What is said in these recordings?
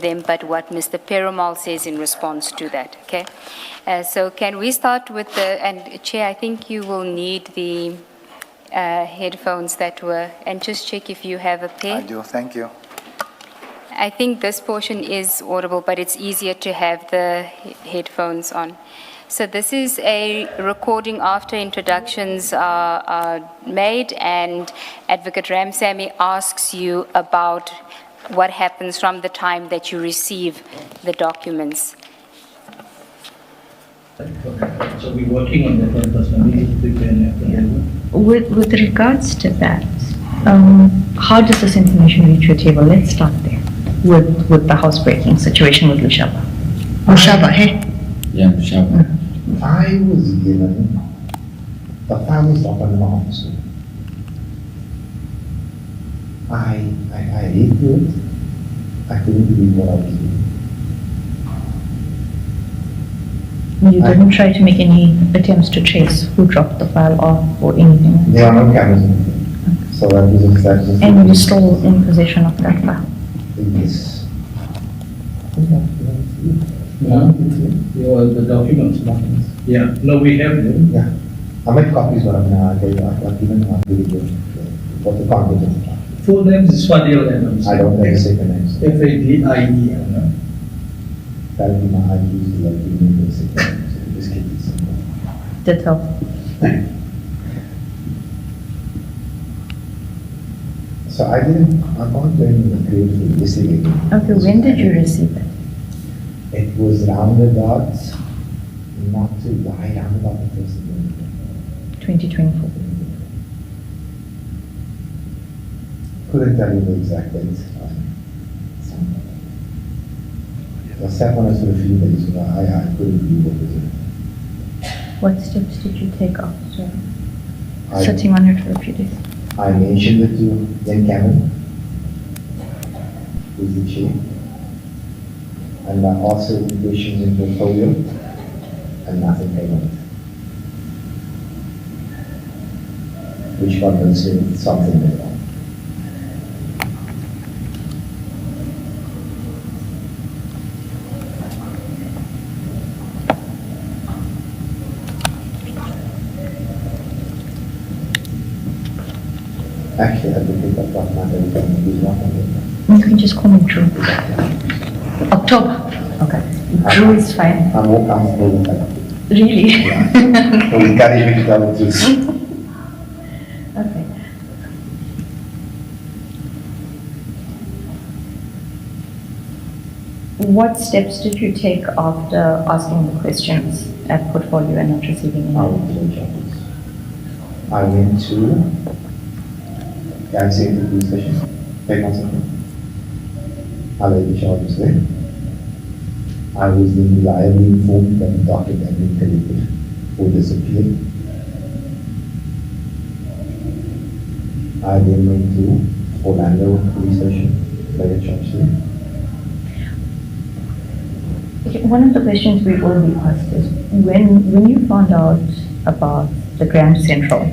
them, but what Mr. Perumal says in response to that, okay? So can we start with and Chair, I think you will need the headphones that were, and just check if you have a pair. I do, thank you. I think this portion is audible, but it's easier to have the headphones on. So this is a recording after introductions are made, and Advocate Ramsamy asks you about what happens from the time that you receive the documents. So we're working on that one personally. With regards to that, how does this information reach your table? Let's start there with the housebreaking situation with Lushaba. Lushaba, hey? Yeah, Lushaba. I was given the family stuff under my office. I read through it. I couldn't believe what I was doing. You didn't try to make any attempts to trace who dropped the file off or anything? There are no cameras in it. So that was exactly. And you're still in possession of that file? Yes. No, the documents. Yeah, no, we have them. Yeah. I made copies, but I've given them what the content of the document. Full names is Fadil and I don't have the second names. FADIE. That would be my ID, like giving me the second names. Just keep it simple. Did help. So I can't claim the grade for investigating. Okay, when did you receive it? It was roundabout, not too wide, roundabout the first of the 2024. Couldn't tell you the exact date. I sat on it for a few days, but I couldn't believe what was it. What steps did you take after I- sitting on it for a few days? I mentioned it to Jen Cameron, who's the chief, and I also questions in portfolio, and nothing came of it. Which convinced me something went wrong. Actually, I think I've got my everything. He's not on it. You can just call me Drew. October. Okay. Drew is fine. I'm more comfortable with that. Really? Yeah. So we can't even tell the truth. Okay. What steps did you take after asking the questions at portfolio and not receiving I any? went to the charges. I went to the police station, take on something. I laid the charges there. I was then reliably informed that the docket had been collected or disappeared. I then went to Orlando police station, laid a charge there. Okay, one of the questions we will be asked is, when you found out about the Grand Central,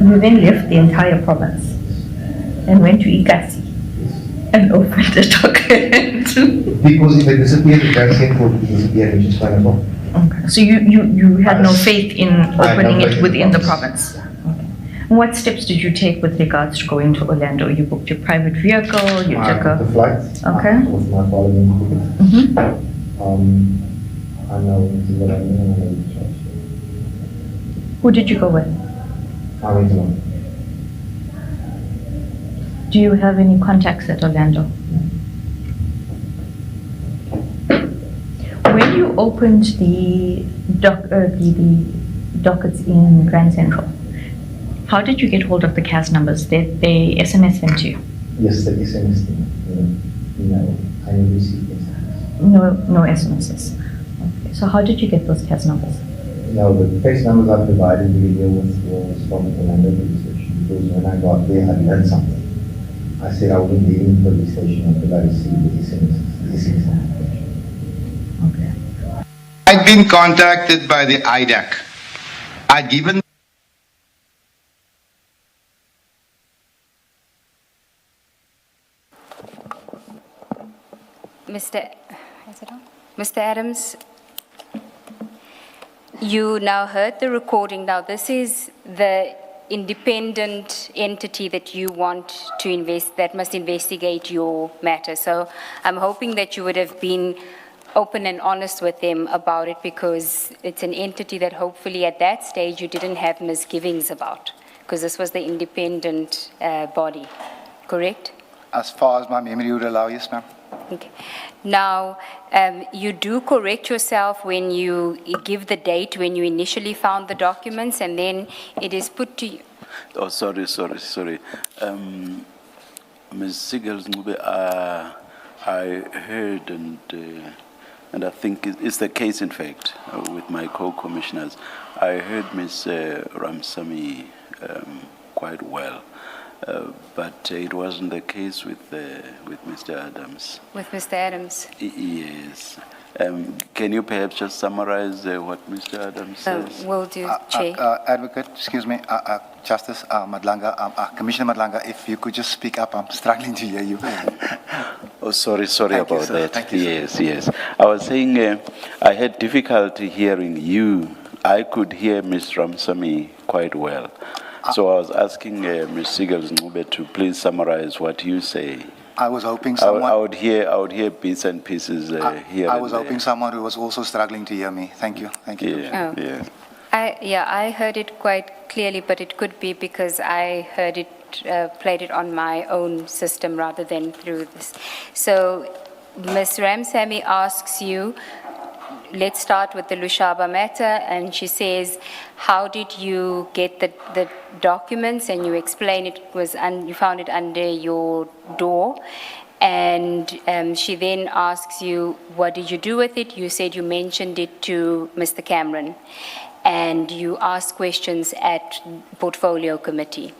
you then left the entire province and went to Ikasi and opened the document. Because if it disappeared, the Grand Central would disappear, which is fine as well. Okay. So you had no faith in opening it within the province? Okay. What steps did you take with regards to going to Orlando? You booked your private vehicle, you I took took the flight. Okay. With my following ticket. Mhm. I know what I mean, I know the charge. Who did you go with? I went alone. Do you have any contacts at Orlando? When you opened the dockets in Grand Central, how did you get hold of the CAS numbers? Did they SMS them to you? Yes, the SMS thing. No, I didn't receive SMS. No SMSs. Okay. So how did you get those CAS numbers? No, the face numbers I provided the video with was from the Orlando police station, because when I got there, I learned something. I said I wouldn't be in the police station until I received the SMS notification. Okay. I'd been contacted by the IDAC. I'd given Is it on? Mr. Adams, you now heard the recording. Now, this is the independent entity that you want to that must investigate your matter. So I'm hoping that you would have been open and honest with them about it, because it's an entity that hopefully at that stage you didn't have misgivings about, because this was the independent body, correct? As far as my memory would allow, yes, ma'am. Okay. Now, you do correct yourself when you give the date when you initially found the documents, and then it is put to you. Oh, sorry. Ms. Sigels, I heard and I think it's the case, in fact, with my co-commissioners. I heard Ms. Ramsamy quite well. But it wasn't the case with Mr. Adams. With Mr. Adams? Yes. Can you perhaps just summarize what Mr. Adams says? Will do, Chair. Advocate, excuse me, Justice Madlanga, Commissioner Madlanga, if you could just speak up, I'm struggling to hear you. Oh, sorry Thank you, about sir. that. Thank you, sir. Yes. I was saying I had difficulty hearing you. I could hear Ms. Ramsamy quite well. So I was asking Ms. Sigels to please summarize what you say. I was hoping someone... I would hear bits and pieces here. I was hoping someone who was also struggling to hear me. Thank you. Thank you. Yeah, Oh. yeah. I heard it quite clearly, but it could be because I heard it, played it on my own system rather than through this. So Ms. Ramsamy asks you, let's start with the Lushaba matter, and she says, how did you get the documents? And you explain it was, you found it under your door. And she then asks you, what did you do with it? You said you mentioned it to Mr. Cameron, and you asked questions at Portfolio Committee,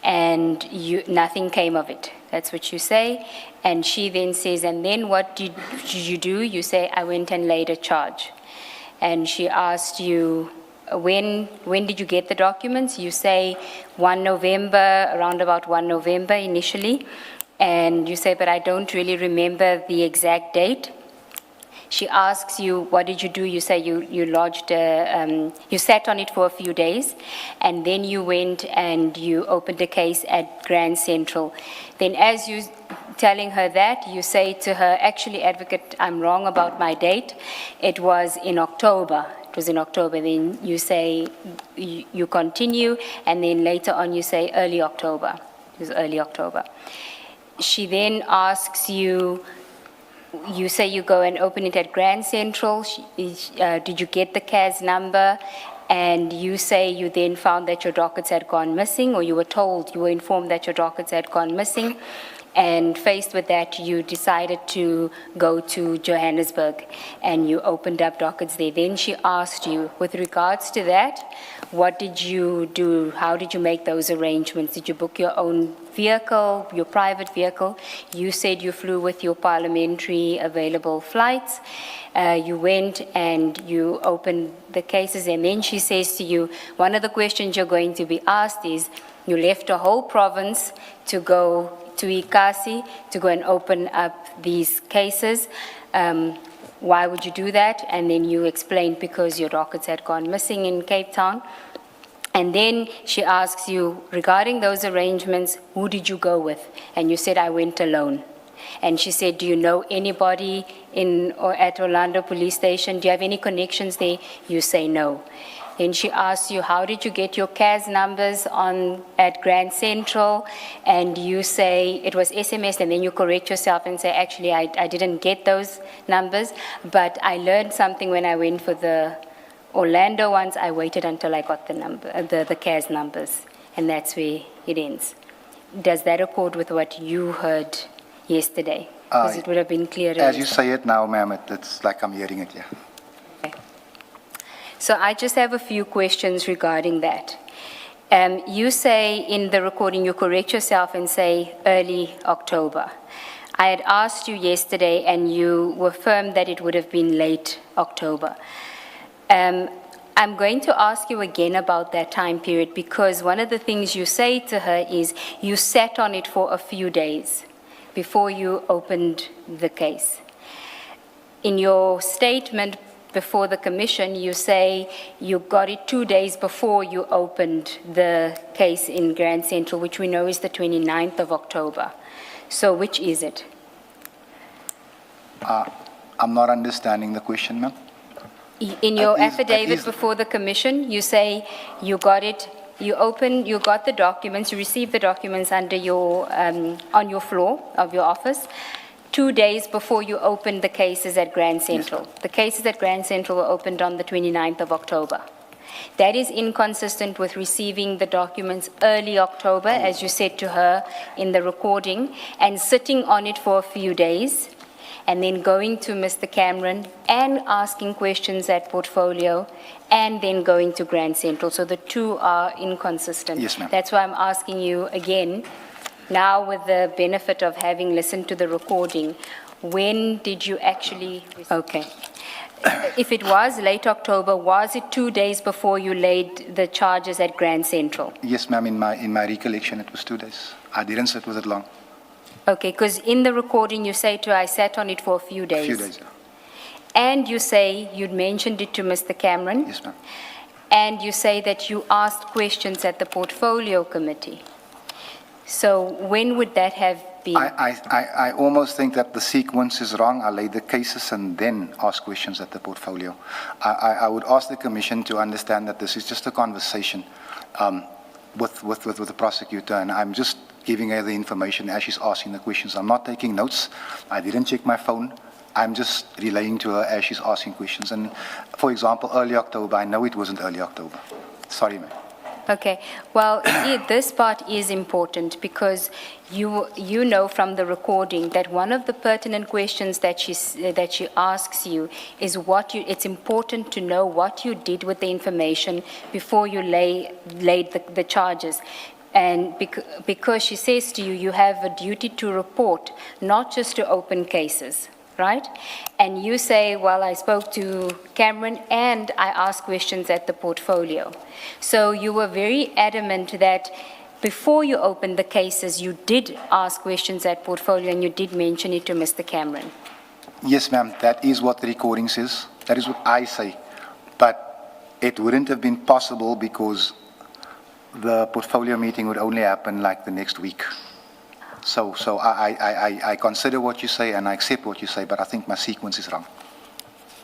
and nothing came of it. That's what you say. And she then says, and then what did you do? You say, I went and laid a charge. And she asked you, when did you get the documents? You say 1 November, around about 1 November initially. And you say, but I don't really remember the exact date. She asks you, what did you do? You say you lodged, you sat on it for a few days, and then you went and you opened a case at Grand Central. Then as you telling her that, you say to her, actually, Advocate, I'm wrong about my date. It was in October. It was in October. Then you say, you continue, and then later on you say early October. It was early October. She then asks you, you say you go and open it at Grand Central. Did you get the CAS number? And you say you then found that your dockets had gone missing, or you were informed that your dockets had gone missing. And faced with that, you decided to go to Johannesburg, and you opened up dockets there. Then she asked you, with regards to that, what did you do? How did you make those arrangements? Did you book your own vehicle, your private vehicle? You said you flew with your parliamentary available flights. You went and you opened the cases, and then she says to you, one of the questions you're going to be asked is, you left a whole province to go to Ikasi to go and open up these cases. Why would you do that? And then you explained because your dockets had gone missing in Cape Town. And then she asks you, regarding those arrangements, who did you go with? And you said, I went alone. And she said, do you know anybody at Orlando Police Station? Do you have any connections there? You say no. Then she asks you, how did you get your CAS numbers at Grand Central? And you say it was SMS, and then you correct yourself and say, actually, I didn't get those numbers, but I learned something when I went for the Orlando ones. I waited until I got the CAS numbers, and that's where it ends. Does that accord with what you heard yesterday? Because it would have been clearer. As you say it now, ma'am, it's like I'm hearing it, yeah. So I just have a few questions regarding that. You say in the recording, you correct yourself and say early October. I had asked you yesterday, and you were firm that it would have been late October. I'm going to ask you again about that time period, because one of the things you say to her is you sat on it for a few days before you opened the case. in your statement before the commission, you say you got it 2 days before you opened the case in Grand Central, which we know is the 29th of October. So which is it? I'm not understanding the question, ma'am. In your At least- affidavit before the commission, you say you got it, you got the documents, you received the documents under your, on your floor of your office 2 days before you opened the cases at Grand Central. The cases at Grand Central were opened on the 29th of October. That is inconsistent with receiving the documents early October, as you said to her in the recording, and sitting on it for a few days, and then going to Mr. Cameron and asking questions at Portfolio, and then going to Grand Central. So the two are inconsistent. Yes, ma'am. That's why I'm asking you again, now with the benefit of having listened to the recording, when did you actually... Okay. If it was late October, was it 2 days before you laid the charges at Grand Central? Yes, ma'am, in my recollection, it was 2 days. I didn't sit with it long. Okay, because in the recording you say to her, I sat on it for a few days. A few days, yeah. And you say you'd mentioned it to Mr. Cameron. Yes, ma'am. And you say that you asked questions at the Portfolio Committee. So when would that have been? I almost think that the sequence is wrong. I laid the cases and then ask questions at the portfolio. I would ask the commission to understand that this is just a conversation with the prosecutor, and I'm just giving her the information as she's asking the questions. I'm not taking notes. I didn't check my phone. I'm just relaying to her as she's asking questions. And for example, early October, I know it wasn't early October. Sorry, ma'am. Okay, well, this part is important because you know from the recording that one of the pertinent questions that she asks you is it's important to know what you did with the information before you laid the charges. And because she says to you, you have a duty to report, not just to open cases. Right? And you say, well, I spoke to Cameron and I asked questions at the portfolio. So you were very adamant that before you opened the cases, you did ask questions at portfolio and you did mention it to Mr. Cameron. Yes, ma'am, that is what the recording says. That is what I say. But it wouldn't have been possible because the portfolio meeting would only happen like the next week. So I consider what you say and I accept what you say, but I think my sequence is wrong.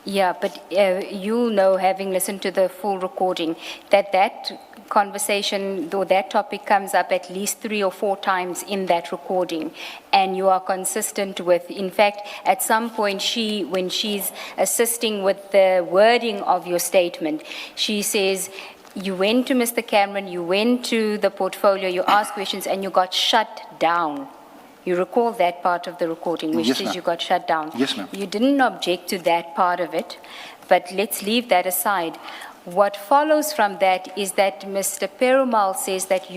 Yeah, but you know, having listened to the full recording, that conversation or that topic comes up at least 3 or 4 times in that recording, and you are consistent with, in fact, at some point when she's assisting with the wording of your statement, she says, you went to Mr. Cameron, you went to the portfolio, you asked questions, and you got shut down. You recall that part of the recording, which Yes, says ma'am. you got shut down. Yes, ma'am. You didn't object to that part of it, but let's leave that aside. What follows from that is that Mr. Perumal says that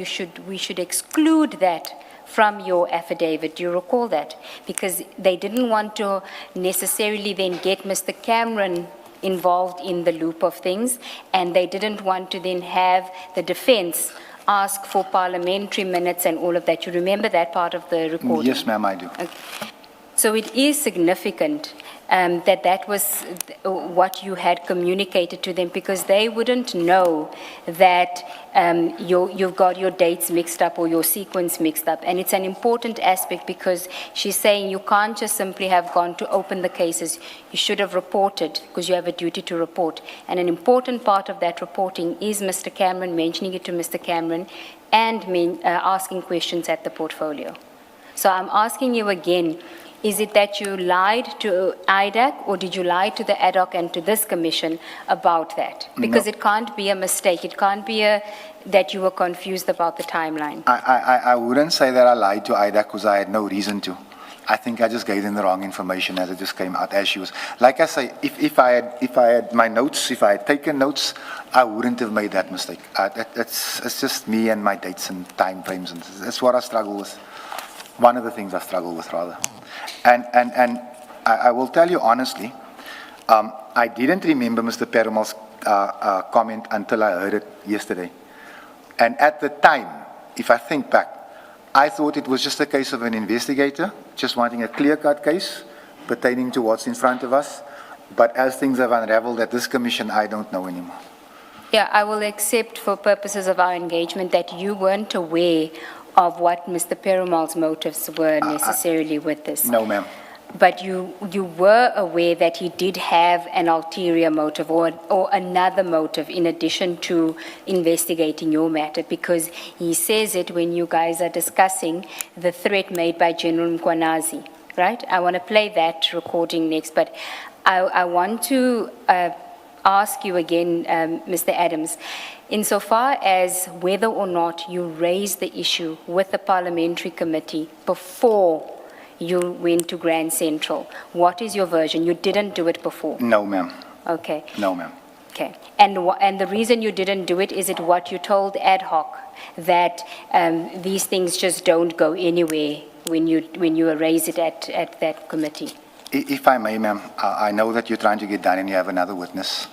we should exclude that from your affidavit. Do you recall that? Because they didn't want to necessarily then get Mr. Cameron involved in the loop of things, and they didn't want to then have the defense ask for parliamentary minutes and all of that. You remember that part of the recording? Yes, ma'am, I do. Okay. So it is significant that was what you had communicated to them, because they wouldn't know that you've got your dates mixed up or your sequence mixed up. And it's an important aspect because she's saying you can't just simply have gone to open the cases. You should have reported because you have a duty to report. And an important part of that reporting is Mr. Cameron, mentioning it to Mr. Cameron and asking questions at the portfolio. So I'm asking you again, is it that you lied to IDAC, or did you lie to the ad hoc and to this commission about that? Because it can't be a mistake. It can't be that you were confused about the timeline. I wouldn't say that I lied to IDAC because I had no reason to. I think I just gave them the wrong information as it just came out as she was. Like I say, if I had my notes, if I had taken notes, I wouldn't have made that mistake. It's just me and my dates and time frames, and that's what I struggle with. One of the things I struggle with, rather. And I will tell you honestly, I didn't remember Mr. Perumal's comment until I heard it yesterday. And at the time, if I think back, I thought it was just a case of an investigator just wanting a clear-cut case pertaining to what's in front of us. But as things have unraveled at this commission, I don't know anymore. Yeah, I will accept for purposes of our engagement that you weren't aware of what Mr. Perumal's motives were necessarily with this. No, ma'am. But you were aware that he did have an ulterior motive or another motive in addition to investigating your matter, because he says it when you guys are discussing the threat made by General Mkwanazi, right? I want to play that recording next, but I want to ask you again, Mr. Adams, insofar as whether or not you raised the issue with the parliamentary committee before you went to Grand Central. What is your version? You didn't do it before? No, ma'am. Okay. No, ma'am. Okay. And the reason you didn't do it, is it what you told ad hoc, that these things just don't go anywhere when you raise it at that committee? If I may, ma'am, I know that you're trying to get done and you have another witness.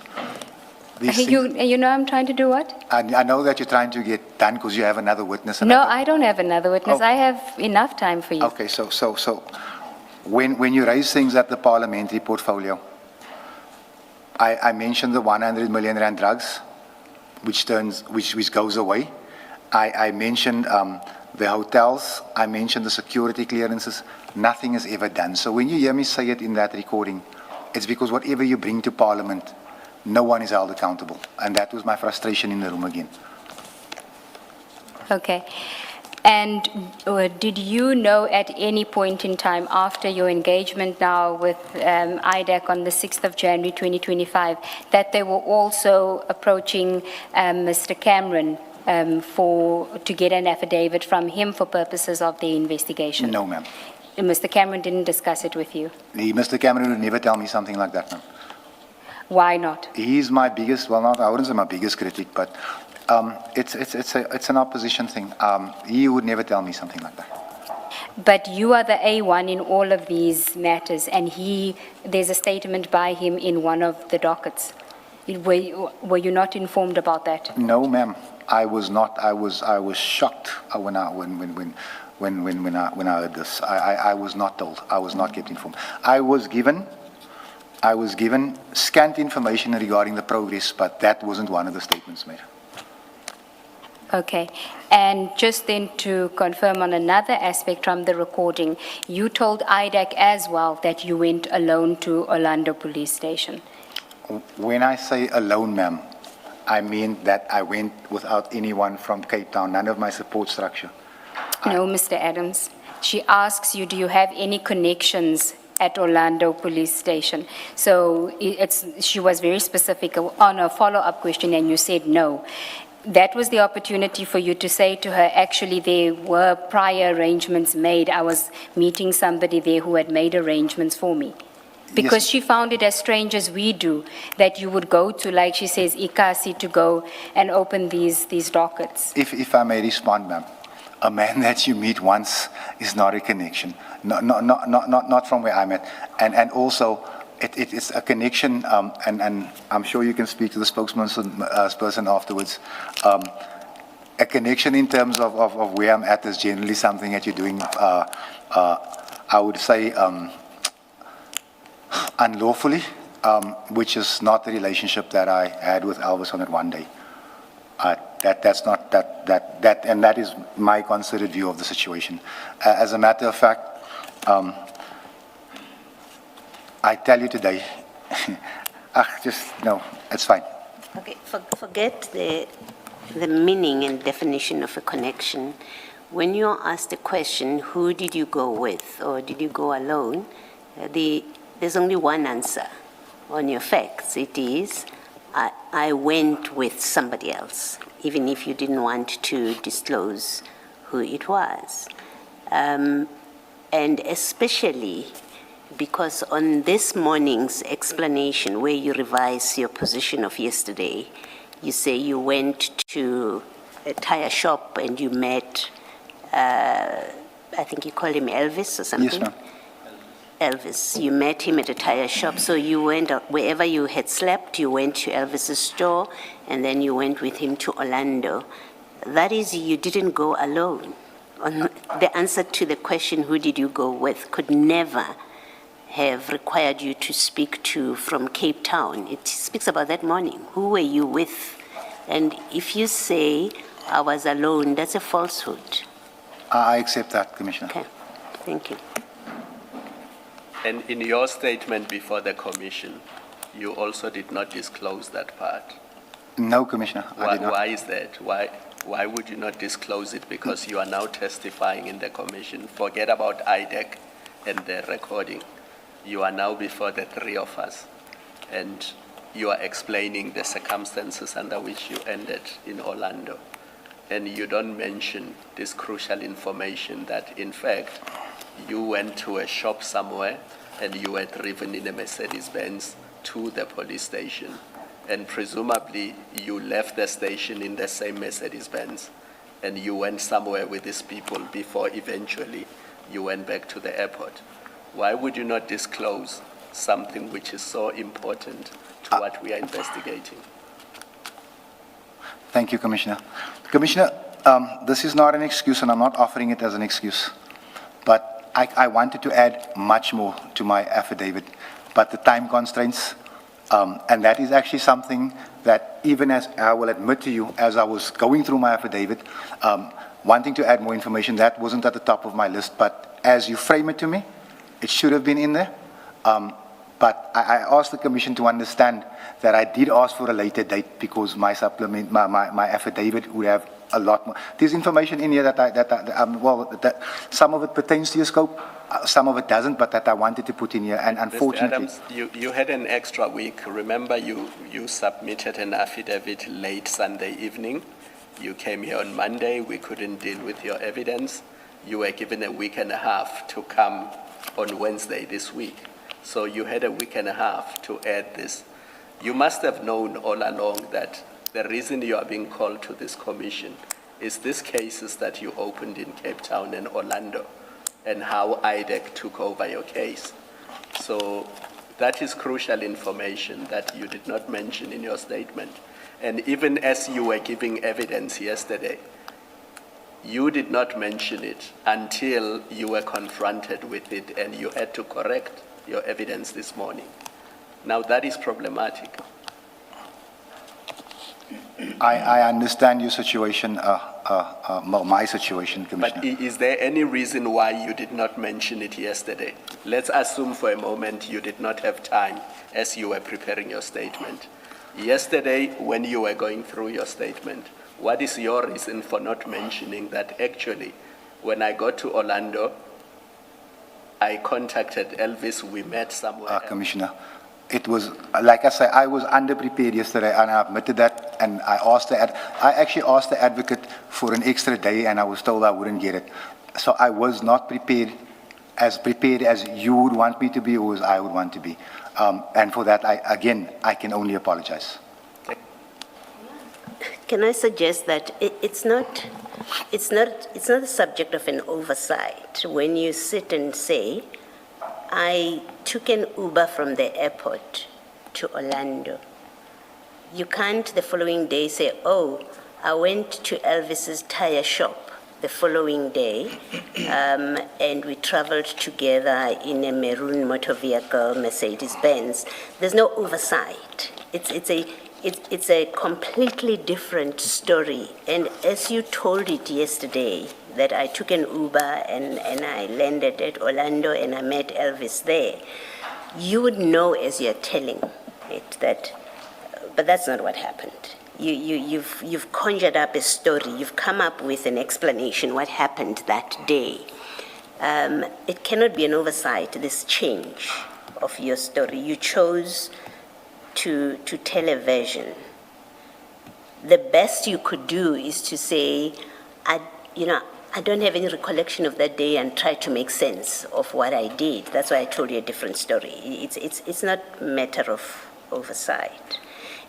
These things- You know I'm trying to do what? I know that you're trying to get done because you have another witness. No, I don't have another witness. Oh. I have enough time for you. Okay, so when you raise things at the parliamentary portfolio, I mentioned the 100 million rand drugs, which goes away. I mentioned the hotels. I mentioned the security clearances. Nothing is ever done. So when you hear me say it in that recording, it's because whatever you bring to Parliament, no one is held accountable. And that was my frustration in the room again. Okay. And did you know at any point in time after your engagement now with IDAC on the 6th of January 2025 that they were also approaching Mr. Cameron to get an affidavit from him for purposes of the investigation? No, ma'am. Mr. Cameron didn't discuss it with you? Mr. Cameron would never tell me something like that, ma'am. Why not? He's my biggest, well, not, I wouldn't say my biggest critic, but it's an opposition thing. He would never tell me something like that. But you are the A1 in all of these matters, and there's a statement by him in one of the dockets. Were you not informed about that? No, ma'am. I was not. I was shocked when I heard this. I was not told. I was not kept informed. I was given scant information regarding the progress, but that wasn't one of the statements made. Okay. And just then to confirm on another aspect from the recording, you told IDAC as well that you went alone to Orlando Police Station. When I say alone, ma'am, I mean that I went without anyone from Cape Town, none of my support structure. No, Mr. Adams. She asks you, do you have any connections at Orlando Police Station? So she was very specific on a follow-up question, and you said no. That was the opportunity for you to say to her, actually, there were prior arrangements made. I was meeting somebody there who had made arrangements for me. Because Yes. she found it as strange as we do, that you would go to, like she says, Ikasi to go and open these dockets. If I may respond, ma'am, a man that you meet once is not a connection. Not from where I'm at. And also, it is a connection, and I'm sure you can speak to the spokesperson afterwards. A connection in terms of where I'm at is generally something that you're doing, I would say, unlawfully, which is not the relationship that I had with Elvis on it one day. That's not, and that is my considered view of the situation. As a matter of fact, I tell you today, no, it's fine. Okay, forget the meaning and definition of a connection. When you're asked the question, who did you go with, or did you go alone, there's only one answer on your facts. It is, I went with somebody else, even if you didn't want to disclose who it was. And especially because on this morning's explanation, where you revise your position of yesterday, you say you went to a tire shop and you met, I think you called him Elvis or something? Yes, ma'am. Elvis, you met him at a tire shop, so you went, wherever you had slept, you went to Elvis's store, and then you went with him to Orlando. That is, you didn't go alone. The answer to the question, who did you go with, could never have required you to speak to from Cape Town? It speaks about that morning. Who were you with? And if you say, I was alone, that's a falsehood. I accept that, Commissioner. Okay, thank you. And in your statement before the commission, you also did not disclose that part. No, Commissioner, I Why, did not. why is that? Why would you not disclose it? Because you are now testifying in the commission. Forget about IDAC and the recording. You are now before the three of us, and you are explaining the circumstances under which you ended in Orlando. And you don't mention this crucial information that, in fact, you went to a shop somewhere and you were driven in a Mercedes-Benz to the police station. And presumably, you left the station in the same Mercedes-Benz and you went somewhere with these people before eventually you went back to the airport. Why would you not disclose something which is so important to what we are investigating? Thank you, Commissioner. Commissioner, this is not an excuse, and I'm not offering it as an excuse. But I wanted to add much more to my affidavit, but the time constraints, and that is actually something that even as I will admit to you, as I was going through my affidavit, wanting to add more information, that wasn't at the top of my list, but as you frame it to me, it should have been in there. But I asked the Commission to understand that I did ask for a later date because my supplement, my affidavit would have a lot more. There's information in here that some of it pertains to your scope, some of it doesn't, but that I wanted to put in here, and unfortunately. Mr. Adams, you had an extra week. Remember, you submitted an affidavit late Sunday evening. You came here on Monday. We couldn't deal with your evidence. You were given a week and a half to come on Wednesday this week. So you had a week and a half to add this. You must have known all along that the reason you are being called to this commission is these cases that you opened in Cape Town and Orlando and how IDAC took over your case. So that is crucial information that you did not mention in your statement. And even as you were giving evidence yesterday, you did not mention it until you were confronted with it and you had to correct your evidence this morning. Now that is problematic. I understand your situation, my situation, Commissioner. But is there any reason why you did not mention it yesterday? Let's assume for a moment you did not have time as you were preparing your statement. Yesterday, when you were going through your statement, what is your reason for not mentioning that actually, when I got to Orlando, I contacted Elvis, we met somewhere else? Commissioner, it was, like I said, I was underprepared yesterday, and I admitted that, and I actually asked the advocate for an extra day, and I was told I wouldn't get it. So I was not prepared as you would want me to be, or as I would want to be. And for that, I can only apologize. Can I suggest that it's not the subject of an oversight when you sit and say, I took an Uber from the airport to Orlando. You can't the following day say, oh, I went to Elvis's tire shop the following day, and we traveled together in a maroon motor vehicle, Mercedes-Benz. There's no oversight. It's a completely different story. And as you told it yesterday, that I took an Uber and I landed at Orlando and I met Elvis there, you would know as you're telling it that, but that's not what happened. You've conjured up a story. You've come up with an explanation what happened that day. It cannot be an oversight, this change of your story. You chose to tell a version. The best you could do is to say, I don't have any recollection of that day, and try to make sense of what I did. That's why I told you a different story. It's not a matter of oversight.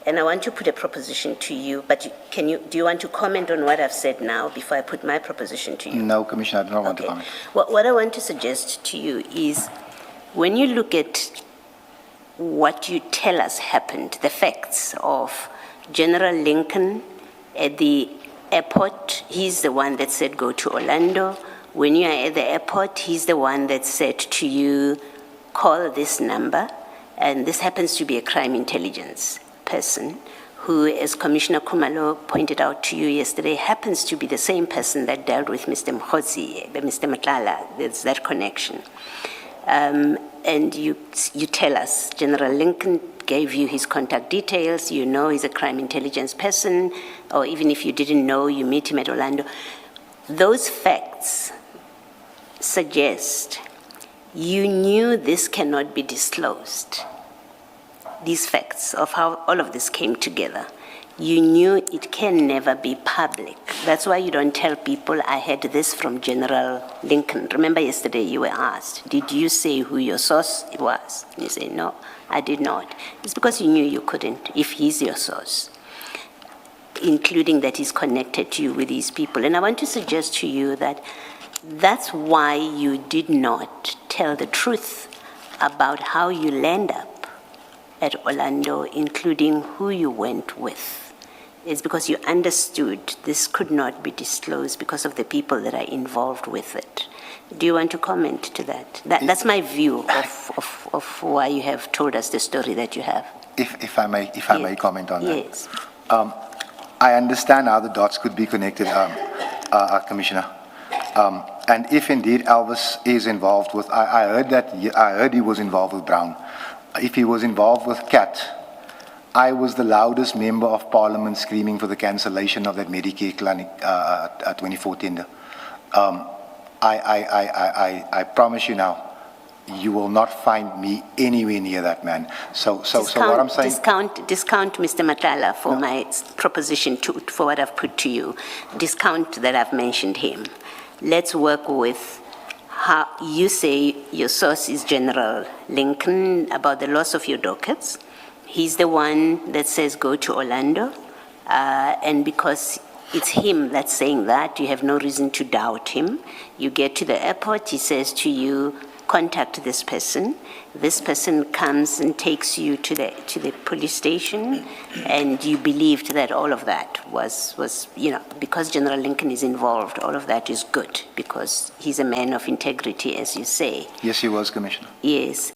And I want to put a proposition to you, but do you want to comment on what I've said now before I put my proposition to you? No, Commissioner, I do not want to comment. What I want to suggest to you is, when you look at what you tell us happened, the facts of General Lincoln at the airport, he's the one that said go to Orlando. When you are at the airport, he's the one that said to you, call this number, and this happens to be a crime intelligence person who, as Commissioner Kumalo pointed out to you yesterday, happens to be the same person that dealt with Mr. Mkhosi, Mr. Matlala. There's that connection. And you tell us, General Lincoln gave you his contact details, you know he's a crime intelligence person, or even if you didn't know, you meet him at Orlando. Those facts suggest you knew this cannot be disclosed. These facts of how all of this came together. You knew it can never be public. That's why you don't tell people, I had this from General Lincoln. Remember yesterday you were asked, did you say who your source was? And you say, no, I did not. It's because you knew you couldn't, if he's your source, including that he's connected to you with these people. And I want to suggest to you that that's why you did not tell the truth about how you land up at Orlando, including who you went with. It's because you understood this could not be disclosed because of the people that are involved with it. Do you want to comment to that? That's my view of why you have told us the story that you have. If I may comment on that. Yes. I understand how the dots could be connected, Commissioner. And if indeed Elvis is involved with, I heard he was involved with Brown. If he was involved with Cat, I was the loudest member of Parliament screaming for the cancellation of that Medicare clinic 2014. I promise you now, you will not find me anywhere near that man. So what I'm saying... Discount Mr. Matlala for my proposition, for what I've put to you. Discount that I've mentioned him. Let's work with how you say your source is General Lincoln about the loss of your dockets. He's the one that says go to Orlando, and because it's him that's saying that, you have no reason to doubt him. You get to the airport, he says to you, contact this person. This person comes and takes you to the police station, and you believed that all of that was because General Lincoln is involved, all of that is good, because he's a man of integrity, as you say. Yes, he was, Commissioner. Yes.